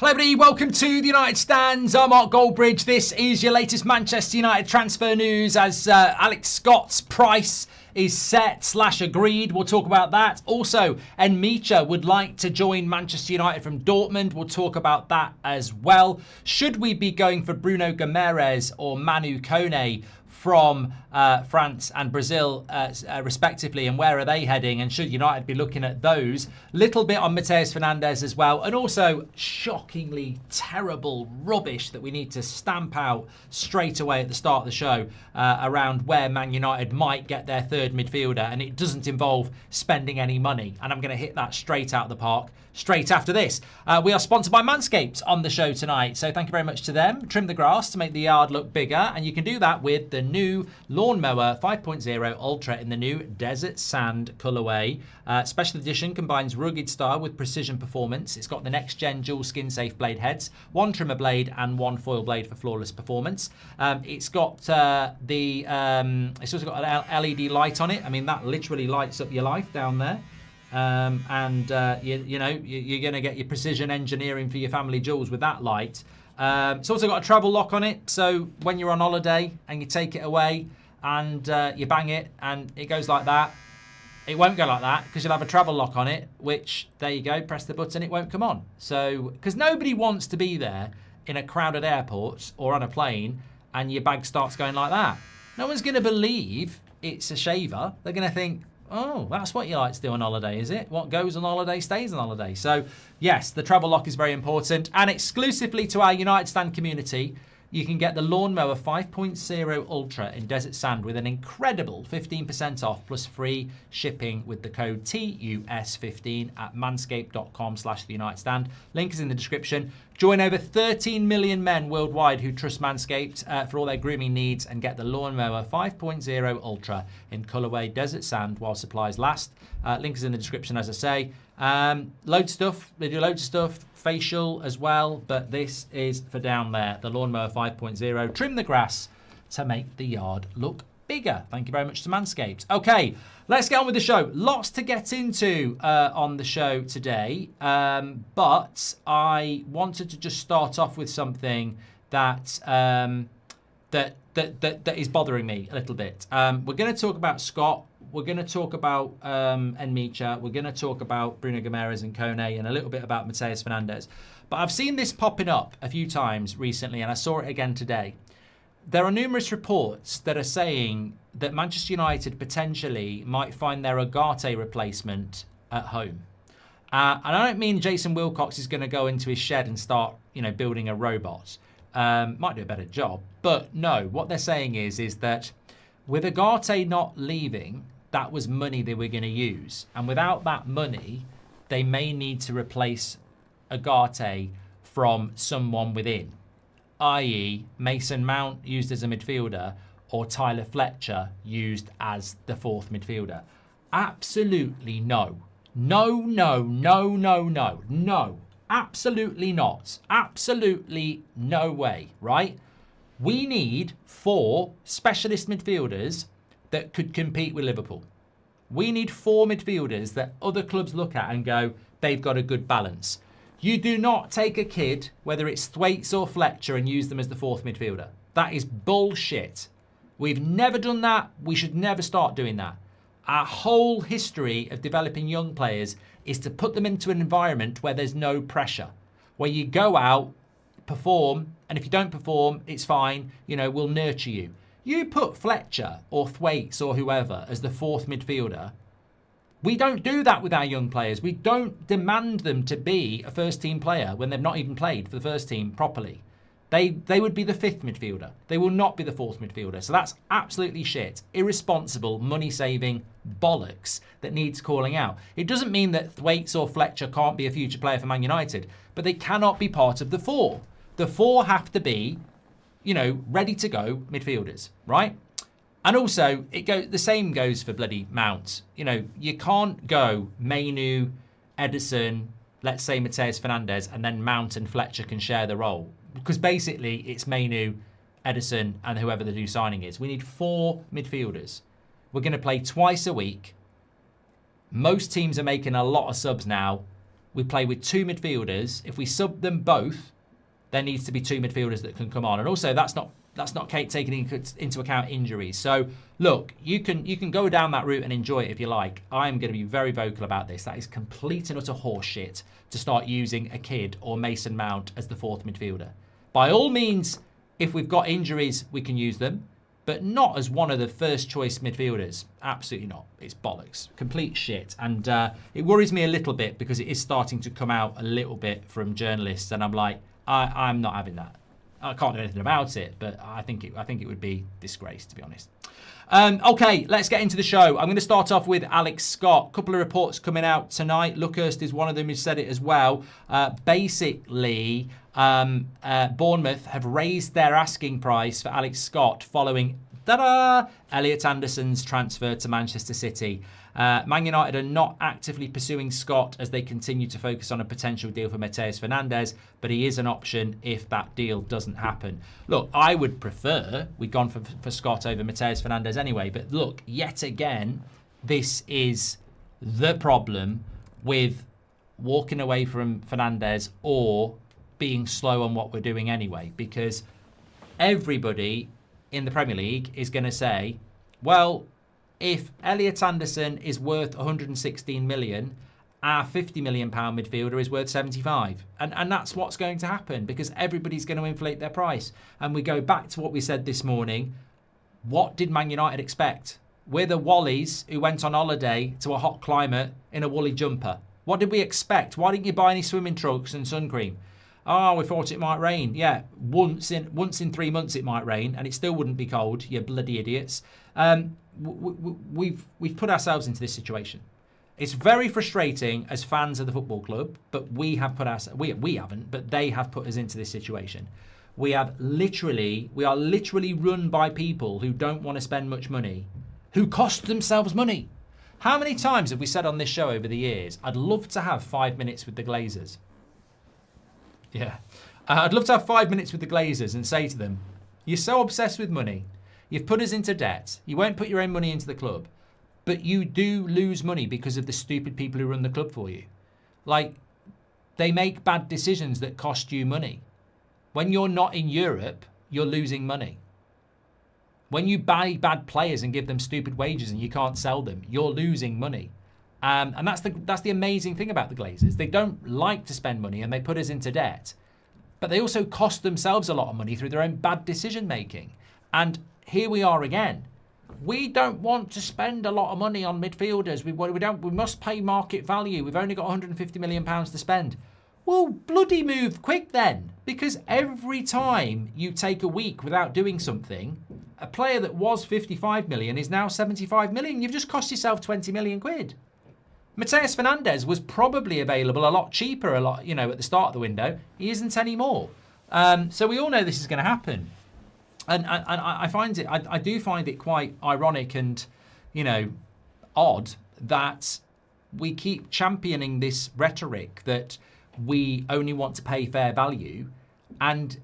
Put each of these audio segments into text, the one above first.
Hello everybody, welcome to the United Stands. I'm Mark Goldbridge. This is your latest Manchester United transfer news as Alex Scott's price is set/agreed. We'll talk about that. Also, Nmecha would like to join Manchester United from Dortmund. We'll talk about that as well. Should we be going for Bruno G or Manu Kone from France and Brazil, respectively, and where are they heading? And should United be looking at those? Little bit on Mateus Fernandes as well, and also shockingly terrible rubbish that we need to stamp out straight away at the start of the show around where Man United might get their third midfielder, and it doesn't involve spending any money. And I'm going to hit that straight out of the park straight after this. We are sponsored by Manscaped on the show tonight, so thank you very much to them. Trim the grass to make the yard look bigger, and you can do that with the new Lawnmower 5.0 Ultra in the new Desert Sand colourway. Special edition combines rugged style with precision performance. It's got the next-gen dual skin-safe blade heads, one trimmer blade and one foil blade for flawless performance. It's got it's also got an LED light on it. I mean, that literally lights up your life down there. You're going to get your precision engineering for your family jewels with that light. It's also got a travel lock on it, so when you're on holiday and you take it away and you bang it and it goes like that, it won't go like that because you'll have a travel lock on it, which, there you go, press the button, it won't come on. So, because nobody wants to be there in a crowded airport or on a plane and your bag starts going like that. No one's going to believe it's a shaver. They're going to think, oh, that's what you like to do on holiday, is it? What goes on holiday stays on holiday. So, yes, the travel lock is very important. And exclusively to our United Stand community, you can get the Lawnmower 5.0 Ultra in Desert Sand with an incredible 15% off plus free shipping with the code TUS15 at manscaped.com/theunitedstand. Link is in the description. Join over 13 million men worldwide who trust Manscaped for all their grooming needs and get the Lawnmower 5.0 Ultra in colourway Desert Sand while supplies last. Link is in the description, as I say. Loads of stuff. They do loads of stuff. Facial as well, but this is for down there. The Lawnmower 5.0. Trim the grass to make the yard look bigger. Thank you very much to Manscaped. Okay, let's get on with the show. Lots to get into on the show today, but I wanted to just start off with something that that is bothering me a little bit. We're going to talk about Scott. We're going to talk about Nmecha. We're going to talk about Bruno G and Kone and a little bit about Mateus Fernandes. But I've seen this popping up a few times recently, and I saw it again today. There are numerous reports that are saying that Manchester United potentially might find their Ugarte replacement at home. And I don't mean Jason Wilcox is going to go into his shed and start, building a robot. Might do a better job. But no, what they're saying is that with Ugarte not leaving, that was money they were going to use. And without that money, they may need to replace Ugarte from someone within, i.e. Mason Mount used as a midfielder or Tyler Fletcher used as the fourth midfielder. Absolutely no. No, no, no, no, no, no. Absolutely not. Absolutely no way, right? We need 4 specialist midfielders that could compete with Liverpool. We need 4 midfielders that other clubs look at and go, they've got a good balance. You do not take a kid, whether it's Thwaites or Fletcher, and use them as the fourth midfielder. That is bullshit. We've never done that. We should never start doing that. Our whole history of developing young players is to put them into an environment where there's no pressure, where you go out, perform, and if you don't perform, it's fine. We'll nurture you. You put Fletcher or Thwaites or whoever as the fourth midfielder. We don't do that with our young players. We don't demand them to be a first-team player when they've not even played for the first team properly. They would be the fifth midfielder. They will not be the fourth midfielder. So that's absolutely shit. Irresponsible, money-saving bollocks that needs calling out. It doesn't mean that Thwaites or Fletcher can't be a future player for Man United, but they cannot be part of the 4. The 4 have to be, ready to go midfielders, right? And also, the same goes for bloody Mount. You can't go Manu, Ederson, let's say Mateus Fernandes, and then Mount and Fletcher can share the role. Because basically, it's Manu, Ederson, and whoever the new signing is. We need 4 midfielders. We're going to play twice a week. Most teams are making a lot of subs now. we play with 2 midfielders. If we sub them both, there needs to be 2 midfielders that can come on. And also, that's not taking into account injuries. So, look, you can go down that route and enjoy it if you like. I'm going to be very vocal about this. That is complete and utter horseshit to start using a kid or Mason Mount as the 4th midfielder. By all means, if we've got injuries, we can use them, but not as one of the first choice midfielders. Absolutely not. It's bollocks. Complete shit. And it worries me a little bit because it is starting to come out a little bit from journalists, and I'm like, I'm not having that. I can't do anything about it, but I think it would be disgrace, to be honest. Okay, let's get into the show. I'm going to start off with Alex Scott. A couple of reports coming out tonight. Luckhurst is one of them who said it as well. Basically, Bournemouth have raised their asking price for Alex Scott following Elliot Anderson's transfer to Manchester City. Man United are not actively pursuing Scott as they continue to focus on a potential deal for Mateus Fernandes, but he is an option if that deal doesn't happen. Look, I would prefer we'd gone for Scott over Mateus Fernandes anyway, but look, yet again, this is the problem with walking away from Fernandes or being slow on what we're doing anyway, because everybody in the Premier League is going to say, well, if Elliot Anderson is worth 116 million, our £50 million midfielder is worth 75. And that's what's going to happen because everybody's going to inflate their price. And we go back to what we said this morning. What did Man United expect? We're the Wallies who went on holiday to a hot climate in a woolly jumper. What did we expect? Why didn't you buy any swimming trunks and sun cream? Oh, we thought it might rain. Yeah, once in 3 months it might rain, and it still wouldn't be cold. You bloody idiots. We've put ourselves into this situation. It's very frustrating as fans of the football club, but we have put we haven't, but they have put us into this situation. We are literally run by people who don't want to spend much money, who cost themselves money. How many times have we said on this show over the years, I'd love to have 5 minutes with the Glazers? Yeah. I'd love to have 5 minutes with the Glazers and say to them, you're so obsessed with money. You've put us into debt. You won't put your own money into the club. But you do lose money because of the stupid people who run the club for you. Like, they make bad decisions that cost you money. When you're not in Europe, you're losing money. When you buy bad players and give them stupid wages and you can't sell them, you're losing money. And that's the amazing thing about the Glazers. They don't like to spend money and they put us into debt. But they also cost themselves a lot of money through their own bad decision making. And here we are again. We don't want to spend a lot of money on midfielders. We must pay market value. We've only got £150 million to spend. Well, bloody move quick then. Because every time you take a week without doing something, a player that was 55 million is now 75 million. You've just cost yourself 20 million quid. Mateus Fernandes was probably available a lot cheaper, at the start of the window. He isn't anymore. So we all know this is going to happen. And I do find it quite ironic and, odd that we keep championing this rhetoric that we only want to pay fair value, and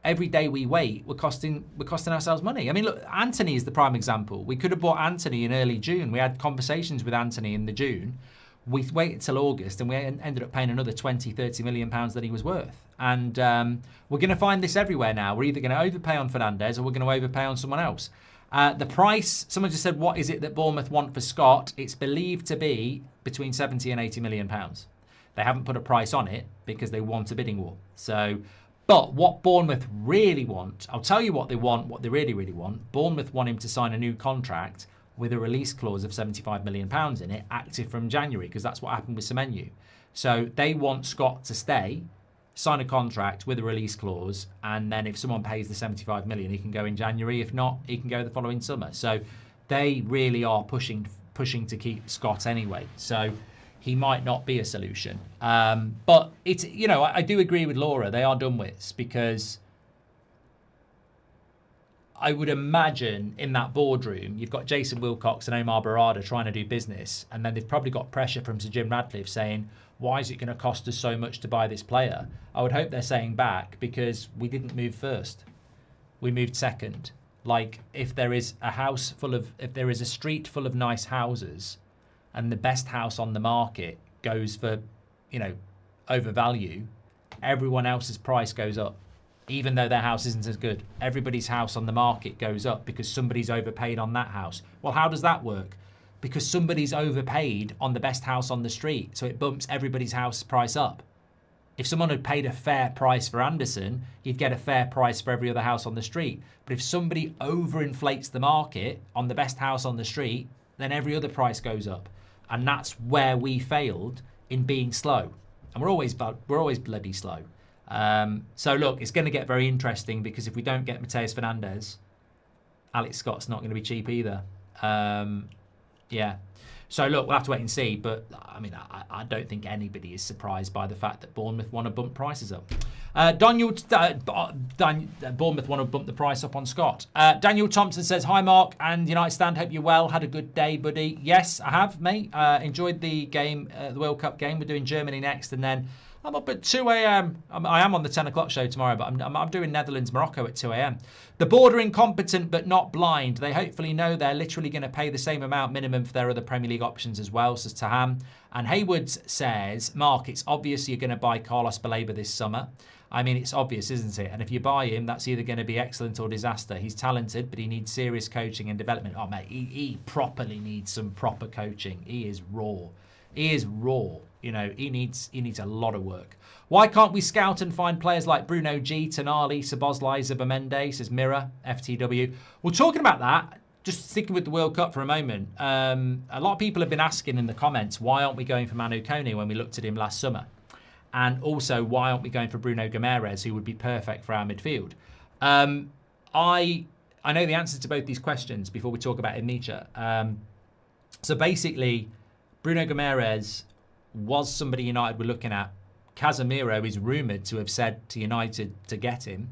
every day we wait, we're costing ourselves money. I mean, look, Anthony is the prime example. We could have bought Anthony in early June. We had conversations with Anthony in the June. We waited till August and we ended up paying another 20, 30 million pounds that he was worth. And we're going to find this everywhere now. We're either going to overpay on Fernandes or we're going to overpay on someone else. The price, someone just said, what is it that Bournemouth want for Scott? It's believed to be between 70 and 80 million pounds. They haven't put a price on it because they want a bidding war. But what Bournemouth really want, I'll tell you what they want, what they really, really want. Bournemouth want him to sign a new contract with a release clause of £75 million in it, active from January, because that's what happened with Semenyo. So they want Scott to stay, sign a contract with a release clause, and then if someone pays the 75 million, he can go in January. If not, he can go the following summer. So they really are pushing to keep Scott anyway. So he might not be a solution. But it's, I do agree with Laura. They are done with, because I would imagine in that boardroom, you've got Jason Wilcox and Omar Barada trying to do business, and then they've probably got pressure from Sir Jim Radcliffe saying, why is it going to cost us so much to buy this player? I would hope they're saying back, because we didn't move first. We moved second. Like, if there is a street full of nice houses, and the best house on the market goes for, overvalue, everyone else's price goes up. Even though their house isn't as good. Everybody's house on the market goes up because somebody's overpaid on that house. Well, how does that work? Because somebody's overpaid on the best house on the street, so it bumps everybody's house price up. If someone had paid a fair price for Anderson, you'd get a fair price for every other house on the street. But if somebody overinflates the market on the best house on the street, then every other price goes up. And that's where we failed in being slow. And we're always bloody slow. So look, it's going to get very interesting because if we don't get Mateus Fernandes, Alex Scott's not going to be cheap either. Yeah. So look, we'll have to wait and see. But I mean, I don't think anybody is surprised by the fact that Bournemouth want to bump prices up. Bournemouth want to bump the price up on Scott. Daniel Thompson says, "Hi Mark and United Stand. Hope you're well. Had a good day, buddy." Yes, I have, mate. Enjoyed the game, the World Cup game. We're doing Germany next, and then I'm up at 2 a.m. I am on the 10 o'clock show tomorrow, but I'm doing Netherlands-Morocco at 2 a.m. The board are incompetent but not blind. They hopefully know they're literally going to pay the same amount minimum for their other Premier League options as well, says Taham. And Haywood says, Mark, it's obvious you're going to buy Carlos Baleba this summer. I mean, it's obvious, isn't it? And if you buy him, that's either going to be excellent or disaster. He's talented, but he needs serious coaching and development. Oh, mate, he properly needs some proper coaching. He is raw. He is raw. You know, he needs a lot of work. Why can't we scout and find players like Bruno G, Tonali, Szoboszlai, Zubamende, says Mirror, FTW. Well, talking about that, just sticking with the World Cup for a moment, a lot of people have been asking in the comments, why aren't we going for Manu Kone when we looked at him last summer? And also, why aren't we going for Bruno Guimaraes, who would be perfect for our midfield? I know the answers to both these questions before we talk about Nmecha. So basically, Bruno Guimaraes was somebody United were looking at. Casemiro is rumoured to have said to United to get him.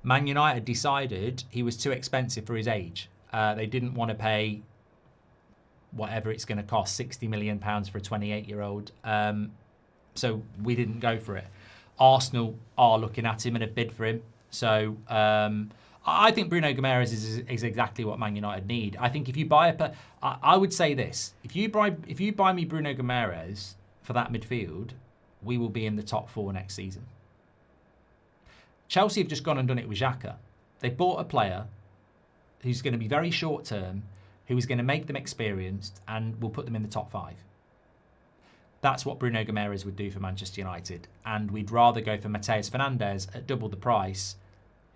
Man United decided he was too expensive for his age. They didn't want to pay whatever it's going to cost, £60 million for a 28-year-old. So we didn't go for it. Arsenal are looking at him and have bid for him. So I think Bruno Guimaraes is exactly what Man United need. I think if you buy I would say this: if you buy me Bruno Guimaraes for that midfield, we will be in the top 4 next season. Chelsea have just gone and done it with Xhaka. They bought a player who's going to be very short term, who is going to make them experienced and will put them in the top 5. That's what Bruno Guimaraes would do for Manchester United. And we'd rather go for Mateus Fernandes at double the price,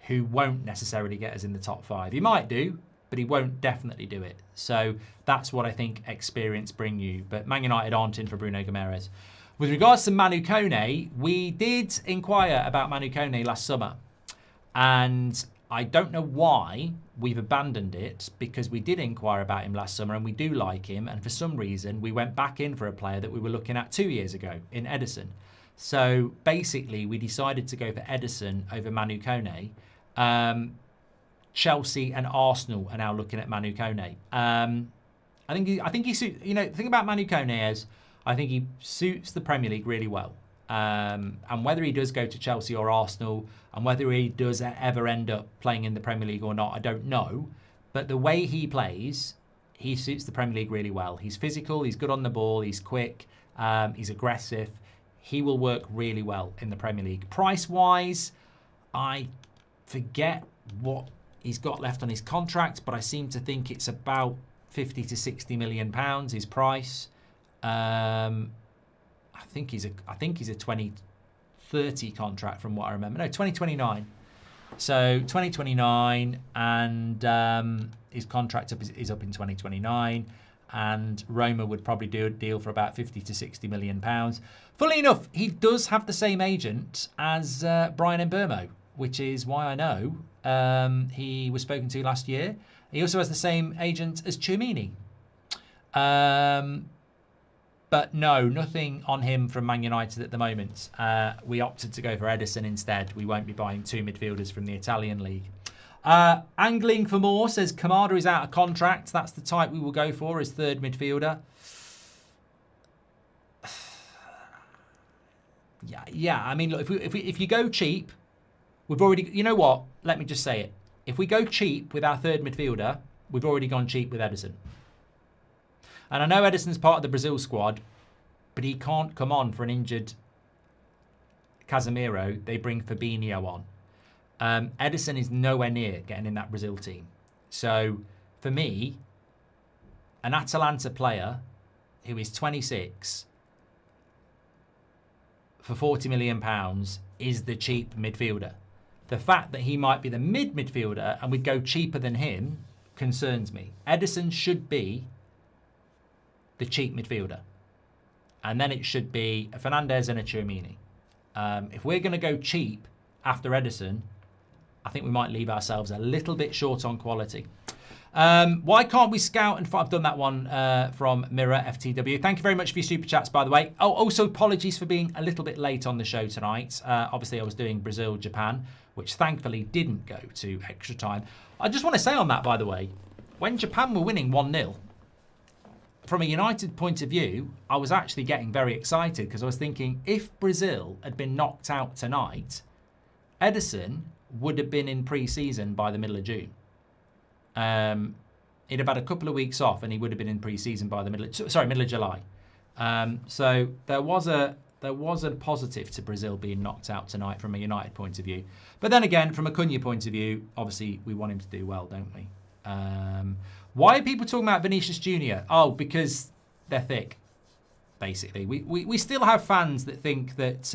who won't necessarily get us in the top 5. He might do, but he won't definitely do it. So that's what I think experience bring you. But Man United aren't in for Bruno Guimaraes. With regards to Manu Kone, we did inquire about Manu Kone last summer. And I don't know why we've abandoned it, because we did inquire about him last summer and we do like him. And for some reason, we went back in for a player that we were looking at 2 years ago in Edison. So basically, we decided to go for Edison over Manu Kone. Chelsea and Arsenal are now looking at Manu Kone. I think he suits. You know, the thing about Manu Kone is, I think he suits the Premier League really well. And whether he does go to Chelsea or Arsenal, and whether he does ever end up playing in the Premier League or not, I don't know. But the way he plays, he suits the Premier League really well. He's physical, he's good on the ball, he's quick, he's aggressive. He will work really well in the Premier League. Price-wise, I forget what he's got left on his contract, but I seem to think it's about 50 to 60 million pounds, his price. I think he's a 2030 contract from what I remember. No, 2029. So 2029, and his contract is up in 2029, and Roma would probably do a deal for about 50 to 60 million pounds. Funnily enough, he does have the same agent as Brian Mbeumo, which is why I know he was spoken to last year. He also has the same agent as Tchouaméni. But no, nothing on him from Man United at the moment. We opted to go for Edison instead. We won't be buying 2 midfielders from the Italian league. Angling for more says Kamada is out of contract. That's the type we will go for as third midfielder. Yeah. I mean, look, if you go cheap, we've already. You know what? Let me just say it. If we go cheap with our third midfielder, we've already gone cheap with Edison. And I know Edison's part of the Brazil squad, but he can't come on for an injured Casemiro, they bring Fabinho on. Ederson is nowhere near getting in that Brazil team. So for me, an Atalanta player who is 26 for £40 million is the cheap midfielder. The fact that he might be the midfielder and we'd go cheaper than him concerns me. Ederson should be the cheap midfielder. And then it should be a Fernandes and a Tchouaméni. If we're going to go cheap after Ederson, I think we might leave ourselves a little bit short on quality. Why can't we scout and I've done that one from Mirror FTW. Thank you very much for your super chats, by the way. Oh, also apologies for being a little bit late on the show tonight. Obviously, I was doing Brazil, Japan, which thankfully didn't go to extra time. I just want to say on that, by the way, when Japan were winning 1-0, from a United point of view, I was actually getting very excited because I was thinking if Brazil had been knocked out tonight, Ederson would have been in pre-season by the middle of June. He'd have had a couple of weeks off and he would have been in pre-season by the middle of July. So there was a positive to Brazil being knocked out tonight from a United point of view. But then again, from a Cunha point of view, obviously we want him to do well, don't we? Why are people talking about Vinicius Jr.? Oh, because they're thick, basically. We still have fans that think that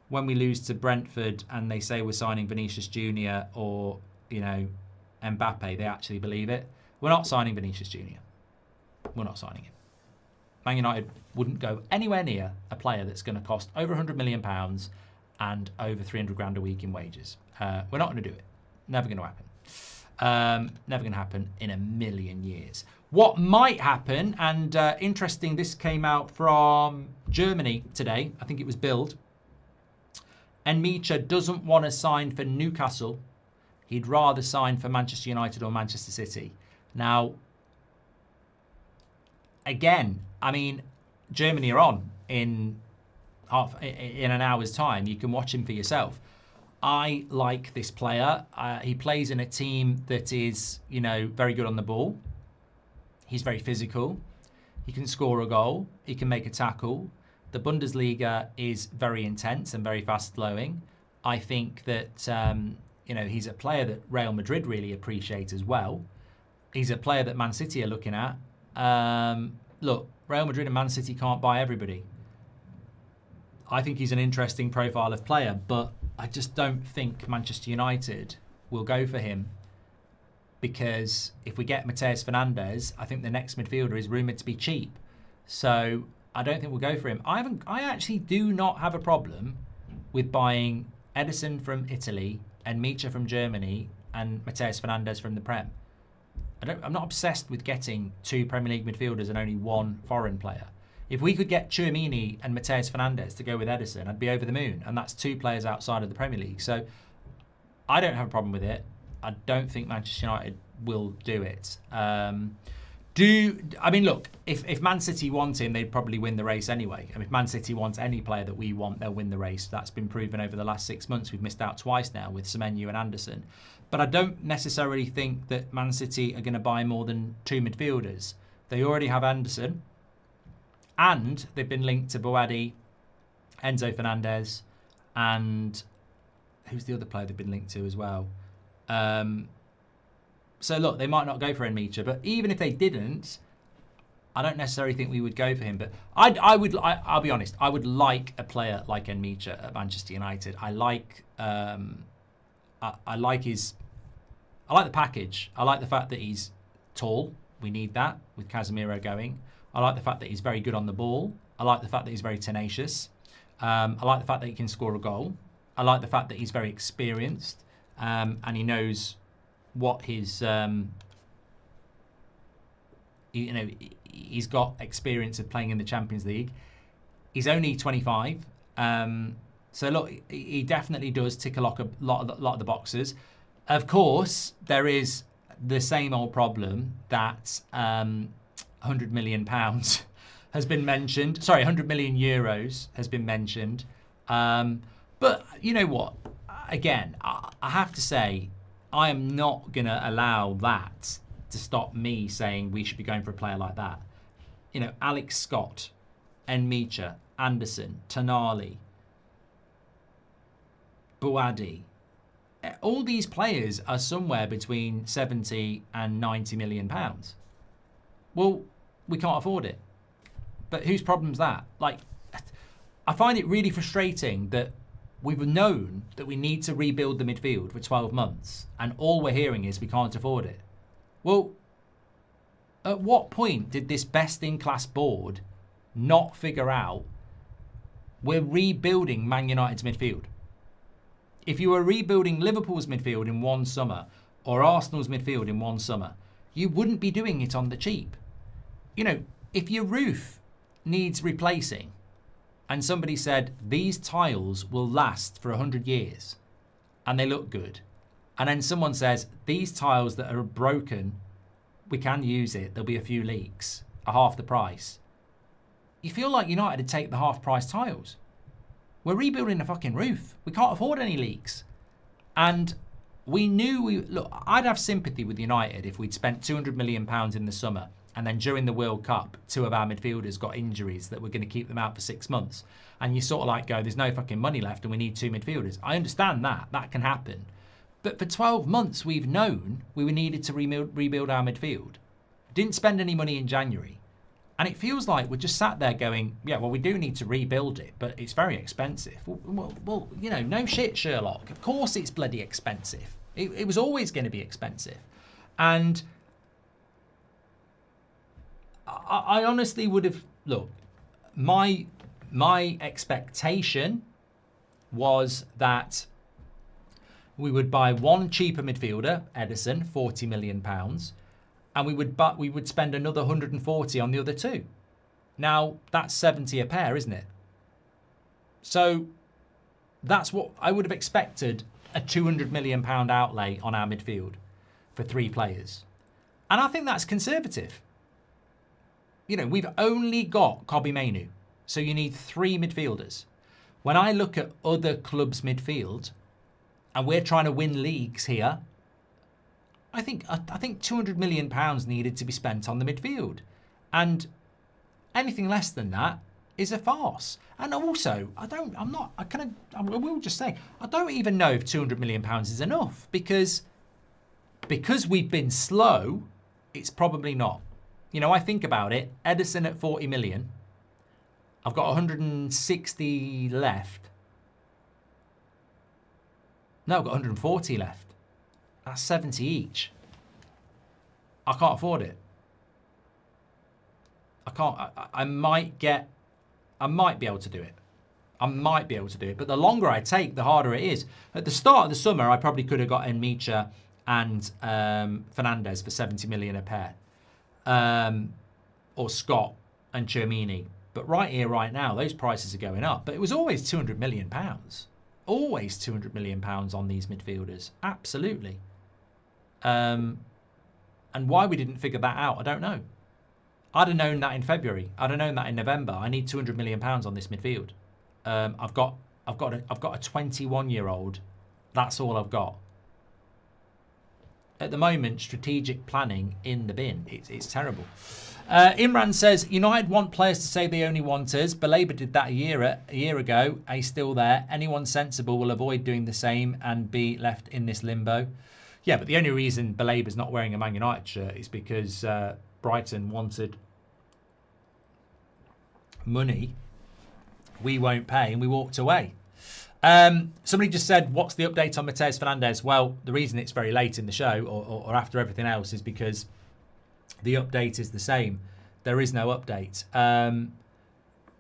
when we lose to Brentford and they say we're signing Vinicius Jr. or, you know, Mbappe, they actually believe it. We're not signing Vinicius Jr. We're not signing him. Man United wouldn't go anywhere near a player that's going to cost over £100 million and over 300 grand a week in wages. We're not going to do it. Never going to happen. Never going to happen in a million years. What might happen, and interesting, this came out from Germany today. I think it was Bild. Nmecha doesn't want to sign for Newcastle. He'd rather sign for Manchester United or Manchester City. Now, again, I mean, Germany are on in an hour's time. You can watch him for yourself. I like this player. He plays in a team that is, you know, very good on the ball. He's very physical. He can score a goal. He can make a tackle. The Bundesliga is very intense and very fast-flowing. I think that, you know, he's a player that Real Madrid really appreciate as well. He's a player that Man City are looking at. Look, Real Madrid and Man City can't buy everybody. I think he's an interesting profile of player, but I just don't think Manchester United will go for him because if we get Mateus Fernandes, I think the next midfielder is rumoured to be cheap. So I don't think we'll go for him. I actually do not have a problem with buying Ederson from Italy and Nmecha from Germany and Mateus Fernandes from the Prem. I'm not obsessed with getting 2 Premier League midfielders and only 1 foreign player. If we could get Tchouaméni and Mateus Fernandes to go with Ederson, I'd be over the moon. And that's 2 players outside of the Premier League. So I don't have a problem with it. I don't think Manchester United will do it. I mean, look, if Man City want him, they'd probably win the race anyway. I mean, if Man City wants any player that we want, they'll win the race. That's been proven over the last 6 months. We've missed out twice now with Semenyo and Anderson. But I don't necessarily think that Man City are going to buy more than 2 midfielders. They already have Anderson, and they've been linked to Boadi, Enzo Fernandez, and who's the other player they've been linked to as well? So look, they might not go for Nmecha, but even if they didn't, I don't necessarily think we would go for him. But I'll be honest, I would like a player like Nmecha at Manchester United. I like the package. I like the fact that he's tall. We need that with Casemiro going. I like the fact that he's very good on the ball. I like the fact that he's very tenacious. I like the fact that he can score a goal. I like the fact that he's very experienced and he knows what his, he's got experience of playing in the Champions League. He's only 25. So look, he definitely does tick a lot of the boxes. Of course, there is the same old problem that £100 million has been mentioned. Sorry, €100 million has been mentioned. But you know what? Again, I have to say, I am not going to allow that to stop me saying we should be going for a player like that. You know, Alex Scott, Nmecha, Anderson, Tonali, Buadi. All these players are somewhere between 70 and 90 million pounds. Well, we can't afford it. But whose problem's that? Like, I find it really frustrating that we've known that we need to rebuild the midfield for 12 months, and all we're hearing is we can't afford it. Well, at what point did this best-in-class board not figure out we're rebuilding Man United's midfield? If you were rebuilding Liverpool's midfield in one summer or Arsenal's midfield in one summer, you wouldn't be doing it on the cheap. You know, if your roof needs replacing and somebody said these tiles will last for 100 years and they look good, and then someone says these tiles that are broken, we can use it, there'll be a few leaks, at half the price, you feel like United would take the half-price tiles. We're rebuilding a fucking roof. We can't afford any leaks. And we knew, look, I'd have sympathy with United if we'd spent £200 million in the summer and then during the World Cup, 2 of our midfielders got injuries that were going to keep them out for 6 months. And you sort of like go, there's no fucking money left and we need 2 midfielders. I understand that. That can happen. But for 12 months, we've known we needed to rebuild our midfield. Didn't spend any money in January. And it feels like we're just sat there going, yeah, well, we do need to rebuild it, but it's very expensive. Well, you know, no shit, Sherlock. Of course it's bloody expensive. It was always going to be expensive. And I honestly would have, look, my expectation was that we would buy one cheaper midfielder, Edison, £40 million, and we would spend another 140 on the other 2. Now, that's 70 a pair, isn't it? So that's what I would have expected, a £200 million outlay on our midfield for 3 players. And I think that's conservative. You know, we've only got Kobe Mainoo, so you need 3 midfielders. When I look at other clubs' midfield, and we're trying to win leagues here, I think £200 million needed to be spent on the midfield. And anything less than that is a farce. And also, I will just say, I don't even know if £200 million is enough, because we've been slow, it's probably not. You know, I think about it, Edison at 40 million, I've got 160 left. No, I've got 140 left. That's 70 each. I can't afford it. I can't. I might be able to do it. I might be able to do it. But the longer I take, the harder it is. At the start of the summer, I probably could have got Nmecha and Fernandes for 70 million a pair. Or Scott and Chermini. But right here, right now, those prices are going up. But it was always £200 million. Always £200 million on these midfielders. Absolutely. And why we didn't figure that out, I don't know. I'd have known that in February. I'd have known that in November. I need £200 million on this midfield. I've got a 21-year-old. That's all I've got. At the moment, strategic planning in the bin. It's terrible. Imran says, United want players to say they only want us. Baleba did that a year ago. He's still there. Anyone sensible will avoid doing the same and be left in this limbo. Yeah, but the only reason Baleba's not wearing a Man United shirt is because Brighton wanted money we won't pay, and we walked away. Somebody just said, what's the update on Mateus Fernandes? Well, the reason it's very late in the show or after everything else is because the update is the same. There is no update.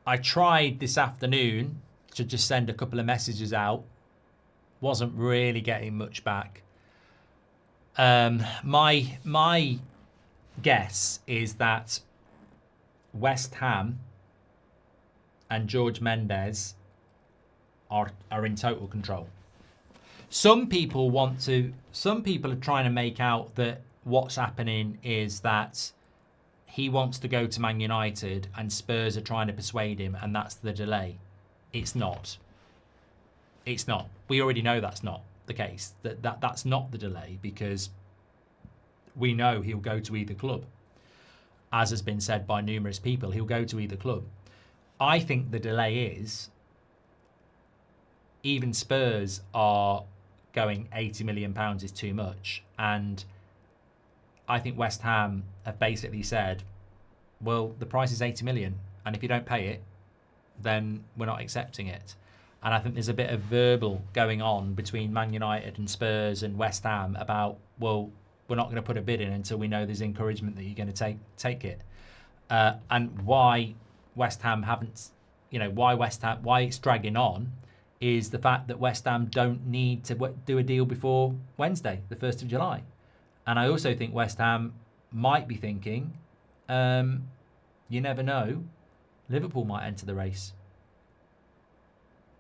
I tried this afternoon to just send a couple of messages out. Wasn't really getting much back. My guess is that West Ham and George Mendes are in total control. Some people are trying to make out that what's happening is that he wants to go to Man United and Spurs are trying to persuade him, and that's the delay. It's not. It's not. We already know that's not the case. That's not the delay, because we know he'll go to either club. As has been said by numerous people, he'll go to either club. I think the delay is even Spurs are going £80 million is too much. And I think West Ham have basically said, well, the price is 80 million, and if you don't pay it, then we're not accepting it. And I think there's a bit of verbal going on between Man United and Spurs and West Ham about, well, we're not going to put a bid in until we know there's encouragement that you're going to take it. And why West Ham haven't, why it's dragging on is the fact that West Ham don't need to do a deal before Wednesday, the 1st of July. And I also think West Ham might be thinking, you never know, Liverpool might enter the race.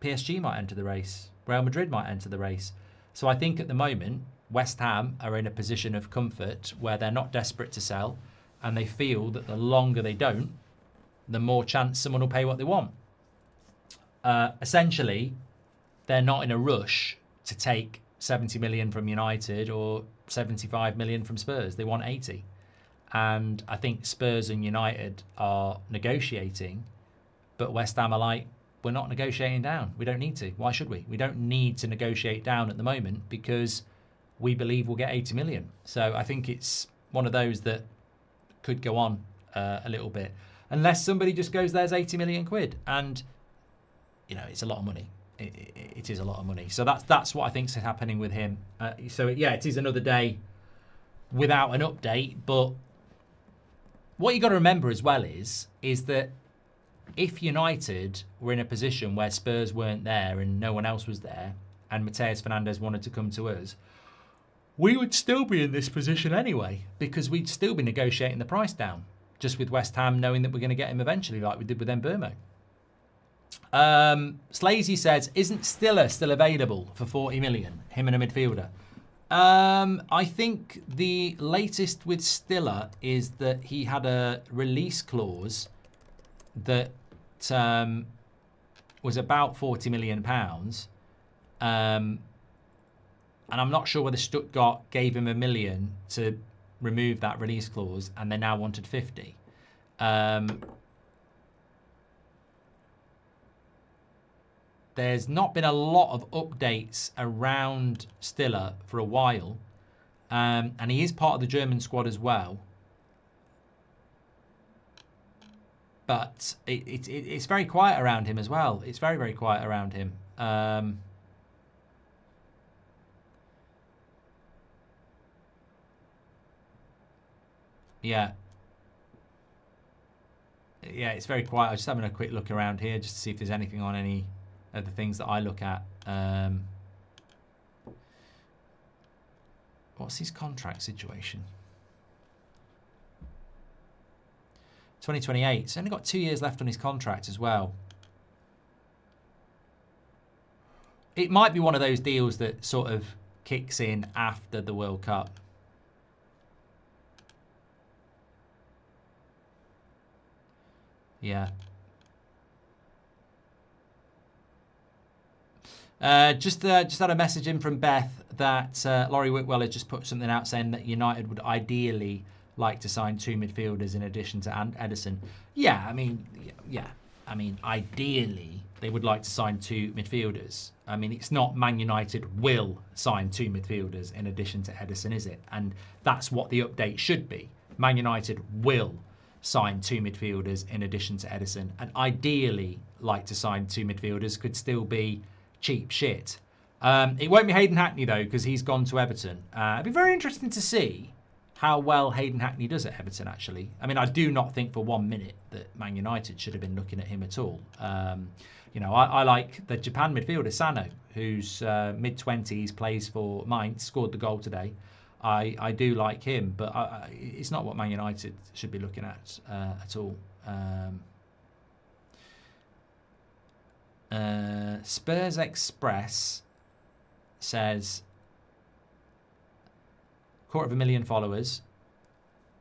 PSG might enter the race. Real Madrid might enter the race. So I think at the moment, West Ham are in a position of comfort where they're not desperate to sell, and they feel that the longer they don't, the more chance someone will pay what they want. Essentially, they're not in a rush to take 70 million from United or 75 million from Spurs. They want 80. And I think Spurs and United are negotiating, but West Ham are like, we're not negotiating down. We don't need to. Why should we? We don't need to negotiate down at the moment because we believe we'll get 80 million. So I think it's one of those that could go on a little bit. Unless somebody just goes, there's 80 million quid. And, it's a lot of money. It is a lot of money. So that's what I think is happening with him. It is another day without an update. But what you got to remember as well is that if United were in a position where Spurs weren't there and no one else was there, and Mateus Fernandes wanted to come to us, we would still be in this position anyway, because we'd still be negotiating the price down, just with West Ham knowing that we're going to get him eventually, like we did with Mbeumo. Slazy says, isn't Stiller still available for 40 million, him and a midfielder? I think the latest with Stiller is that he had a release clause that was about £40 million. And I'm not sure whether Stuttgart gave him £1 million to remove that release clause and they now wanted 50. There's not been a lot of updates around Stiller for a while. And he is part of the German squad as well. But it's very quiet around him as well. It's very, very quiet around him. Yeah, it's very quiet. I'm just having a quick look around here just to see if there's anything on any of the things that I look at. What's his contract situation? 2028. He's only got 2 years left on his contract as well. It might be one of those deals that sort of kicks in after the World Cup. Yeah. Just had a message in from Beth that Laurie Whitwell has just put something out saying that United would ideally like to sign 2 midfielders in addition to Ederson. Yeah, I mean, ideally they would like to sign 2 midfielders. I mean, it's not Man United will sign 2 midfielders in addition to Ederson, is it? And that's what the update should be. Man United will sign 2 midfielders in addition to Ederson, and ideally like to sign 2 midfielders could still be cheap shit. It won't be Hayden Hackney though, because he's gone to Everton. It'd be very interesting to see how well Hayden Hackney does at Everton, actually. I mean, I do not think for 1 minute that Man United should have been looking at him at all. I like the Japan midfielder, Sano, who's mid-20s, plays for Mainz, scored the goal today. I do like him, but it's not what Man United should be looking at all. Spurs Express says 250,000 followers.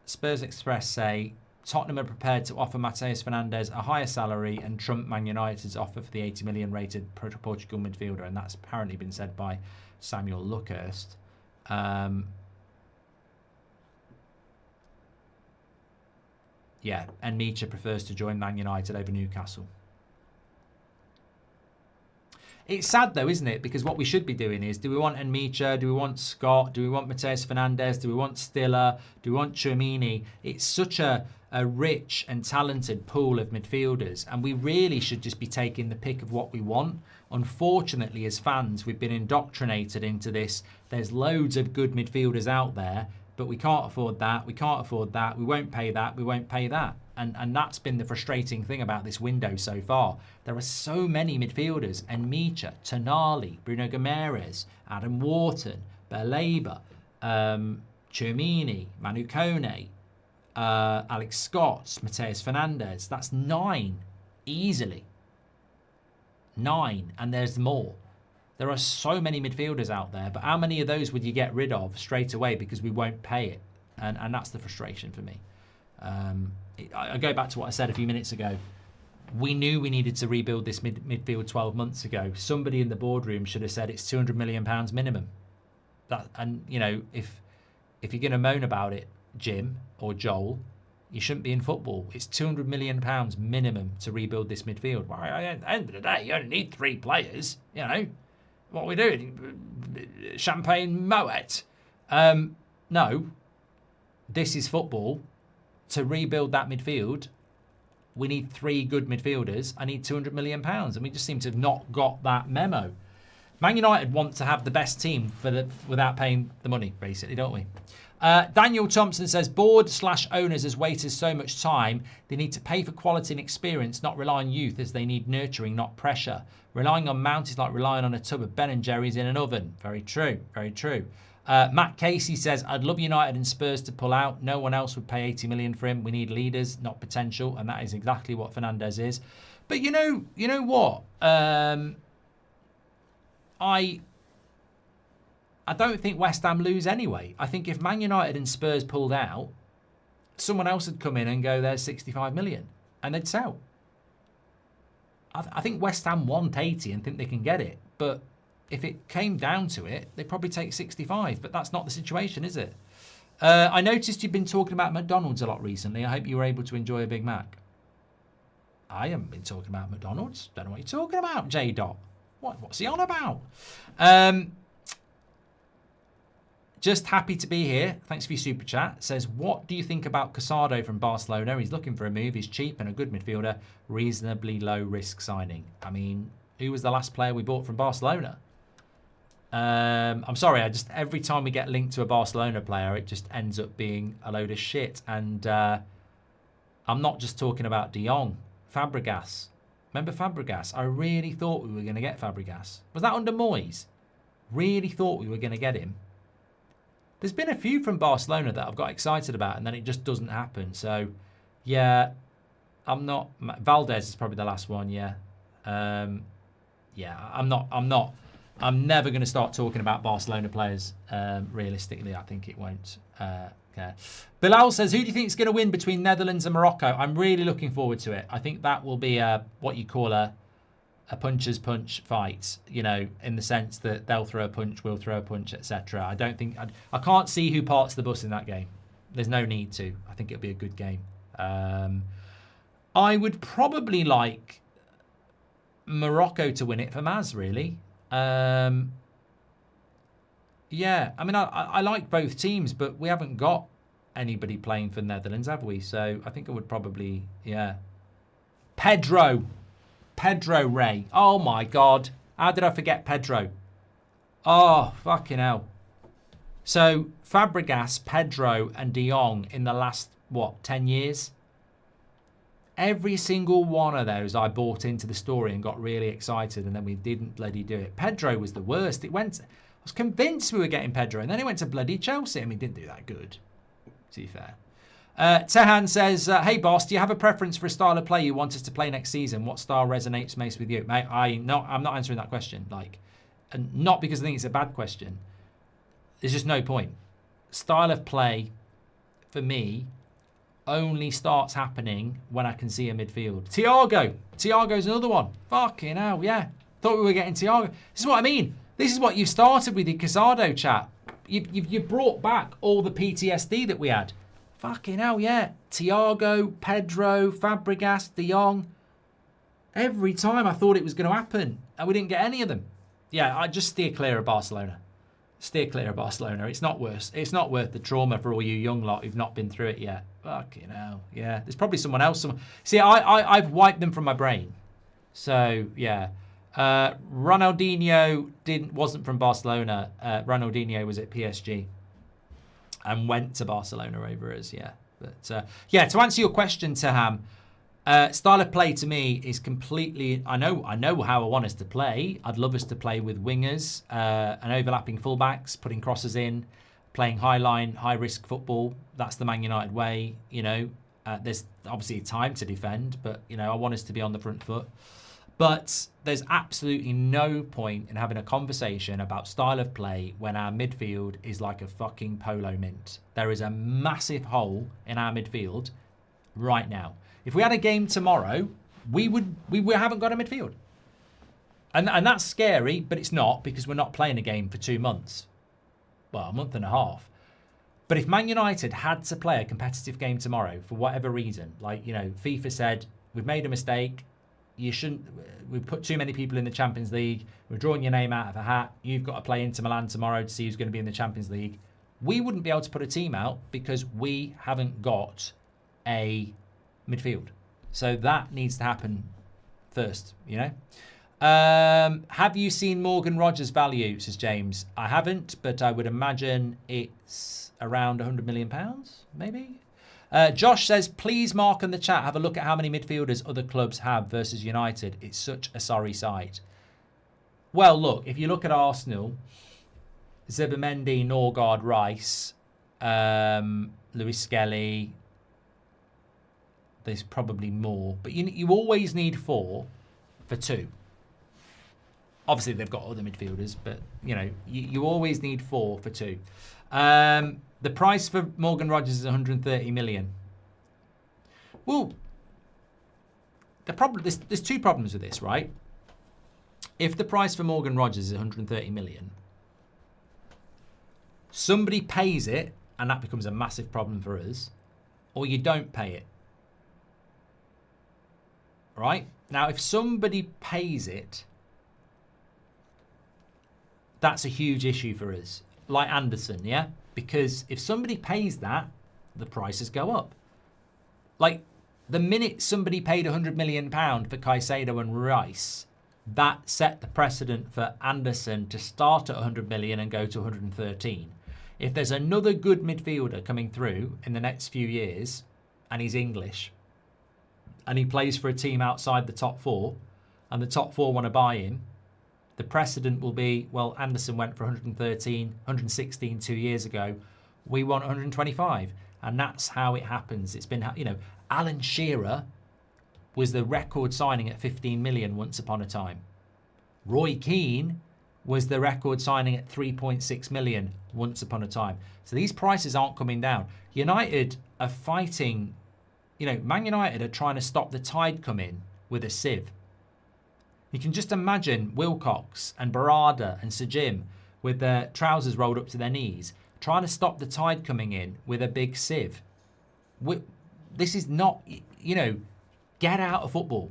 Spurs Express say Tottenham are prepared to offer Mateus Fernandes a higher salary and trump Man United's offer for the 80 million rated Portugal midfielder, and that's apparently been said by Samuel Luckhurst. Yeah, and Nmecha prefers to join Man United over Newcastle. It's sad though, isn't it? Because what we should be doing is, do we want Nmecha? Do we want Scott? Do we want Mateus Fernandes? Do we want Stiller? Do we want Tchouameni? It's such a rich and talented pool of midfielders, and we really should just be taking the pick of what we want. Unfortunately, as fans, we've been indoctrinated into this. There's loads of good midfielders out there, but we can't afford that. We can't afford that. We won't pay that. We won't pay that. And that's been the frustrating thing about this window so far. There are so many midfielders. Nmecha, Tonali, Bruno G, Adam Wharton, Baleba, Tchouameni, Manu Kone, Alex Scott, Mateus Fernandes. That's 9 easily. 9, and there's more. There are so many midfielders out there, but how many of those would you get rid of straight away because we won't pay it? And that's the frustration for me. I go back to what I said a few minutes ago. We knew we needed to rebuild this midfield 12 months ago. Somebody in the boardroom should have said it's £200 million minimum. And you know, if you're going to moan about it, Jim or Joel, you shouldn't be in football. It's £200 million minimum to rebuild this midfield. Well, at the end of the day, you only need 3 players. You know, what are we doing? Champagne Moet. No, this is football. To rebuild that midfield, we need 3 good midfielders. I need £200 million. And we just seem to have not got that memo. Man United want to have the best team without paying the money, basically, don't we? Daniel Thompson says, board/owners has wasted so much time. They need to pay for quality and experience, not rely on youth, as they need nurturing, not pressure. Relying on Mount is like relying on a tub of Ben & Jerry's in an oven. Very true, very true. Matt Casey says, I'd love United and Spurs to pull out. No one else would pay 80 million for him. We need leaders, not potential. And that is exactly what Fernandes is. But you know what? I don't think West Ham lose anyway. I think if Man United and Spurs pulled out, someone else would come in and go, there's 65 million. And they'd sell. I think West Ham want 80 and think they can get it. But if it came down to it, they'd probably take 65. But that's not the situation, is it? I noticed you've been talking about McDonald's a lot recently. I hope you were able to enjoy a Big Mac. I haven't been talking about McDonald's. Don't know what you're talking about, J. Dot. What's he on about? Just happy to be here. Thanks for your super chat. Says, what do you think about Casado from Barcelona? He's looking for a move. He's cheap and a good midfielder. Reasonably low risk signing. I mean, who was the last player we bought from Barcelona? I'm sorry. Every time we get linked to a Barcelona player, it just ends up being a load of shit. And I'm not just talking about De Jong. Fabregas. Remember Fabregas? I really thought we were going to get Fabregas. Was that under Moyes? Really thought we were going to get him. There's been a few from Barcelona that I've got excited about, and then it just doesn't happen. So, yeah, I'm not. Valdez is probably the last one. Yeah, yeah. I'm never going to start talking about Barcelona players. Realistically, I think it won't. Okay. Bilal says, who do you think is going to win between Netherlands and Morocco? I'm really looking forward to it. I think that will be what you call a puncher's punch fight, you know, in the sense that they'll throw a punch, we'll throw a punch, etc. I can't see who parts the bus in that game. There's no need to. I think it'll be a good game. I would probably like Morocco to win it for Maz, really. Yeah, I mean, I like both teams, but we haven't got anybody playing for Netherlands, have we? So I think I would probably, yeah. Pedro Ray. Oh, my God. How did I forget Pedro? Oh, fucking hell. So Fabregas, Pedro, and De Jong in the last, 10 years? Every single one of those I bought into the story and got really excited, and then we didn't bloody do it. Pedro was the worst. I was convinced we were getting Pedro, and then he went to bloody Chelsea, and we didn't do that good, to be fair. Tehan says, hey, boss, do you have a preference for a style of play you want us to play next season? What style resonates most with you? Mate, I'm not answering that question. And not because I think it's a bad question. There's just no point. Style of play, for me, only starts happening when I can see a midfield. Thiago's another one. Fucking hell, yeah. Thought we were getting Thiago. This is what I mean. This is what you started with the Casado chat. You brought back all the PTSD that we had. Fucking hell, yeah. Thiago, Pedro, Fabregas, De Jong. Every time I thought it was going to happen, and we didn't get any of them. Yeah, I just steer clear of Barcelona. Steer clear of Barcelona. It's not worse. It's not worth the trauma for all you young lot who've not been through it yet. Fucking hell. Yeah, there's probably someone else. See, I've wiped them from my brain. So yeah, Ronaldinho wasn't from Barcelona. Ronaldinho was at PSG and went to Barcelona over us. Yeah, but yeah. To answer your question, Taham, style of play to me is completely. I know how I want us to play. I'd love us to play with wingers and overlapping fullbacks, putting crosses in, playing high line, high risk football. That's the Man United way. You know, there's obviously time to defend, but you know I want us to be on the front foot. But there's absolutely no point in having a conversation about style of play when our midfield is like a fucking polo mint. There is a massive hole in our midfield right now. If we had a game tomorrow, we haven't got a midfield. And that's scary, but it's not, because we're not playing a game for 2 months. Well, a month and a half. But if Man United had to play a competitive game tomorrow for whatever reason, like, you know, FIFA said, we've made a mistake, we've put too many people in the Champions League, we're drawing your name out of a hat, you've got to play Inter Milan tomorrow to see who's going to be in the Champions League, we wouldn't be able to put a team out because we haven't got a midfield. So that needs to happen first, you know. Have you seen Morgan Rogers' value, says James? I haven't, but I would imagine it's around £100 million, maybe? Josh says, please, Mark, in the chat, have a look at how many midfielders other clubs have versus United. It's such a sorry sight. Well, look, if you look at Arsenal, Zubimendi, Norgard, Rice, Lewis Skelly, there's probably more. But you always need 4 for 2. Obviously, they've got other midfielders, but, you know, you always need 4 for 2. The price for Morgan Rogers is 130 million. Well, the problem, there's 2 problems with this, right? If the price for Morgan Rogers is 130 million, somebody pays it, and that becomes a massive problem for us, or you don't pay it. Right? Now, if somebody pays it, that's a huge issue for us. Like Anderson, yeah? Because if somebody pays that, the prices go up. Like, the minute somebody paid £100 million for Caicedo and Rice, that set the precedent for Anderson to start at 100 million and go to 113. If there's another good midfielder coming through in the next few years, and he's English, and he plays for a team outside the top 4, and the top 4 want to buy him, the precedent will be, well, Anderson went for 113, 116 2 years ago. We want 125. And that's how it happens. It's been, you know, Alan Shearer was the record signing at 15 million once upon a time. Roy Keane was the record signing at 3.6 million once upon a time. So these prices aren't coming down. United are fighting, you know, Man United are trying to stop the tide coming with a sieve. You can just imagine Wilcox and Barada and Sir Jim with their trousers rolled up to their knees, trying to stop the tide coming in with a big sieve. This is not, you know, get out of football.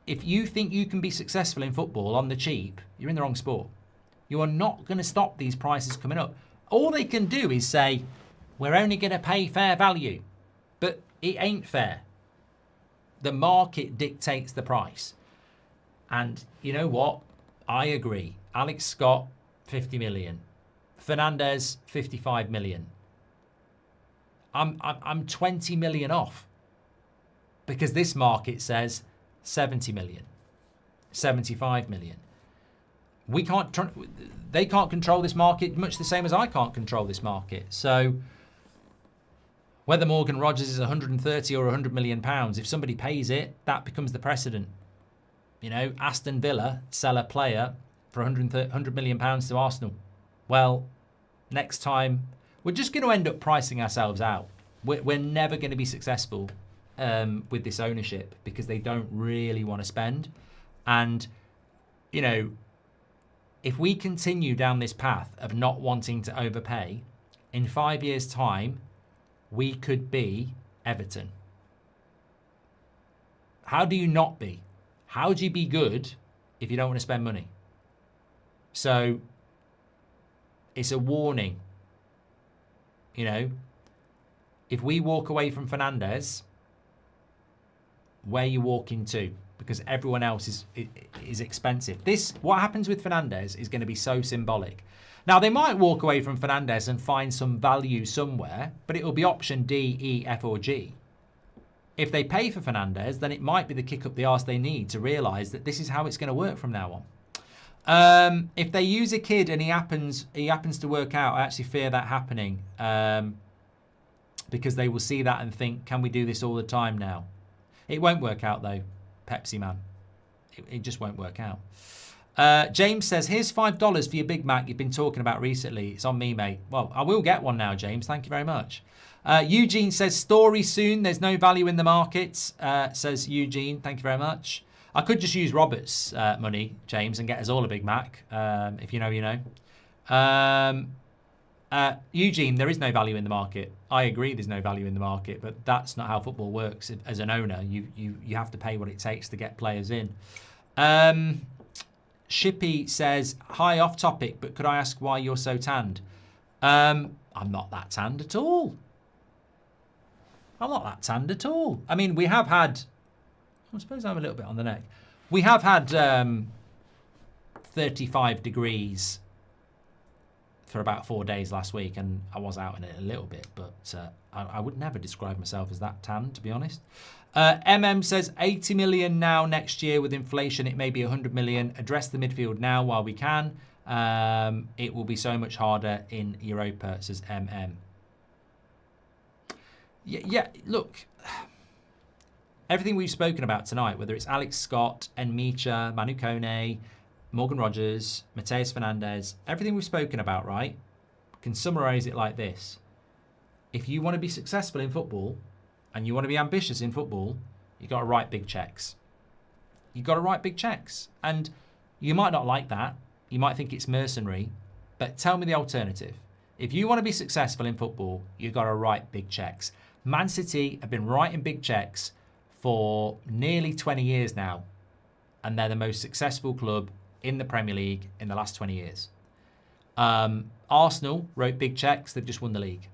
If you think you can be successful in football on the cheap, you're in the wrong sport. You are not going to stop these prices coming up. All they can do is say, we're only going to pay fair value. But it ain't fair. The market dictates the price. And you know what? I agree. Alex Scott, 50 million. Fernandes, 55 million. I'm 20 million off. Because this market says 70 million. 75 million. They can't control this market much the same as I can't control this market. So whether Morgan Rogers is 130 or 100 million pounds, if somebody pays it, that becomes the precedent. You know, Aston Villa sell a player for 100 million pounds to Arsenal. Well, next time, we're just going to end up pricing ourselves out. We're never going to be successful with this ownership because they don't really want to spend. And, you know, if we continue down this path of not wanting to overpay, in 5 years' time, we could be Everton. How do you not be? How do you be good if you don't want to spend money? So it's a warning. You know, if we walk away from Fernandes, where you walking to? Because everyone else is expensive. What happens with Fernandes is going to be so symbolic. Now, they might walk away from Fernandes and find some value somewhere, but it will be option D, E, F or G. If they pay for Fernandes, then it might be the kick up the arse they need to realise that this is how it's going to work from now on. If they use a kid and he happens to work out, I actually fear that happening, because they will see that and think, can we do this all the time now? It won't work out though, Pepsi man. It just won't work out. James says, here's $5 for your Big Mac you've been talking about recently. It's on me, mate. Well, I will get one now, James. Thank you very much. Eugene says, story soon. There's no value in the market, says Eugene. Thank you very much. I could just use Robert's money, James, and get us all a Big Mac. If you know, you know. Eugene, there is no value in the market. I agree there's no value in the market, but that's not how football works. As an owner, you have to pay what it takes to get players in. Shippy says, hi, off topic, but could I ask why you're so tanned? I'm not that tanned at all. I'm not that tanned at all. I mean, we have had, I suppose I'm a little bit on the neck. We have had 35 degrees for about 4 days last week, and I was out in it a little bit, but I would never describe myself as that tan, to be honest. MM says 80 million now next year. With inflation, it may be 100 million. Address the midfield now while we can. It will be so much harder in Europa, says MM. Yeah, look, everything we've spoken about tonight, whether it's Alex Scott, Nmecha, Manu Kone, Morgan Rogers, Mateus Fernandes, everything we've spoken about, right, can summarise it like this. If you want to be successful in football and you want to be ambitious in football, you've got to write big cheques. You've got to write big cheques. And you might not like that. You might think it's mercenary. But tell me the alternative. If you want to be successful in football, you've got to write big cheques. Man City have been writing big cheques for nearly 20 years now. And they're the most successful club in the Premier League in the last 20 years. Arsenal wrote big cheques, they've just won the league.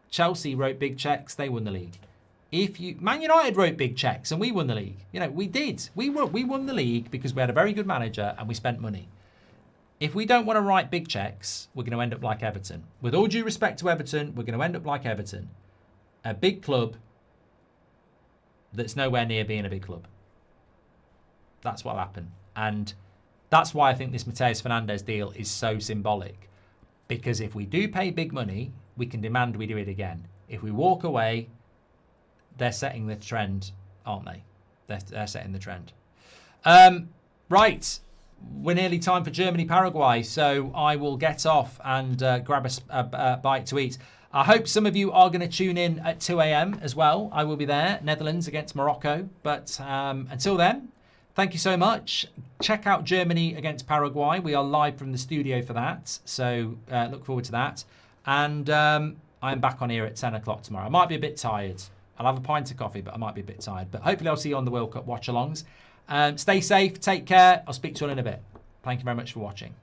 Chelsea wrote big cheques, they won the league. Man United wrote big cheques and we won the league. You know, we did. We won the league because we had a very good manager and we spent money. If we don't want to write big cheques, we're going to end up like Everton. With all due respect to Everton, we're going to end up like Everton. A big club that's nowhere near being a big club. That's what'll happen. And that's why I think this Mateus Fernandes deal is so symbolic. Because if we do pay big money, we can demand we do it again. If we walk away, they're setting the trend, aren't they? They're setting the trend. Right. We're nearly time for Germany-Paraguay, so I will get off and grab a bite to eat. I hope some of you are going to tune in at 2 a.m. as well. I will be there, Netherlands against Morocco. But until then, thank you so much. Check out Germany against Paraguay. We are live from the studio for that, so look forward to that. And I'm back on here at 10 o'clock tomorrow. I might be a bit tired. I'll have a pint of coffee, but I might be a bit tired. But hopefully I'll see you on the World Cup watch-alongs. Stay safe, take care. I'll speak to you all in a bit. Thank you very much for watching.